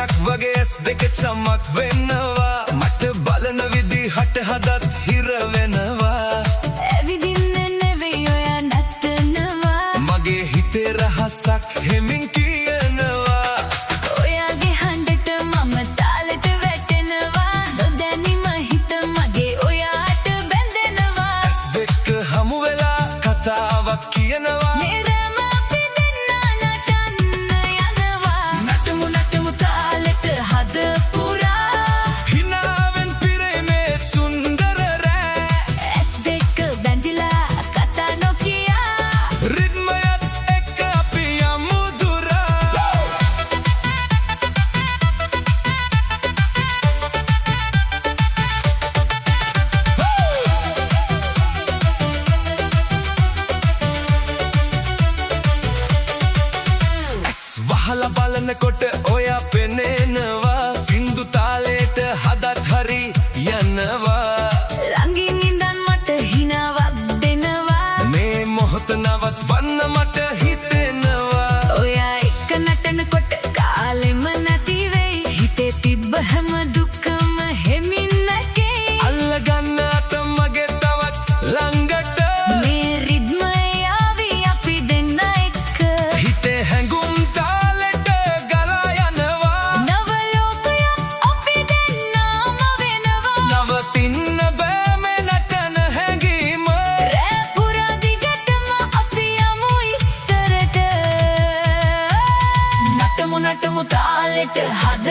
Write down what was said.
සුරංගනයක් වගේ ඇස් දෙක චමක් වෙනවා මට බලන විදිහට හදත් හිර වෙනවා ඇවිදින්න නෙවෙයි ඔයා නටනවා මගේ හිතේ රහසක් හෙමින් කියනවා ඔයාගේ හඬට මම තාලෙට වැටෙනවා නොදැනීම හිත මගේ ඔයාට බැඳෙනවා ඇස් දෙක හමු වෙලා කතාවක් කියනවා මෙරම අපි දෙන්නා නටන්න යනවා නටමු තාලෙට හද පුරා හිනාවෙන් පිරේ මේ සුන්දර රෑ ඇස් දෙක බැඳිලා කතා නොකියා රිද්මයත් එක්ක අපි යමු දුරා වහලා බලනකොට ඔයා පෙනෙනවා සින්දු තාලේට හදත් හරි යනවා ළඟින් ඉඳන් මට හිනාවක් දෙනවා මේ මොහොත නවත්වන්න මට හිතෙනවා ඔයා එක්ක නටනකොට කාලෙම නැති වෙයි හිතේ තිබ්බ හැම දුකම හෙමින් නැගෙයි අල්ලගන්න අත මගේ තවත් ළඟට මේ රිද්මය ආවි අපි දෙන්න එක්ක හිතේ හැඟුම් තාලෙට ගලා යනවා නව ලෝකයක් අපි දෙන්නම වෙනවා නවතින්න බෑ මේ නටන හැඟීම රෑ පුරා දිගටම අපි යමු ඉස්සරට නටමු තාලෙට හද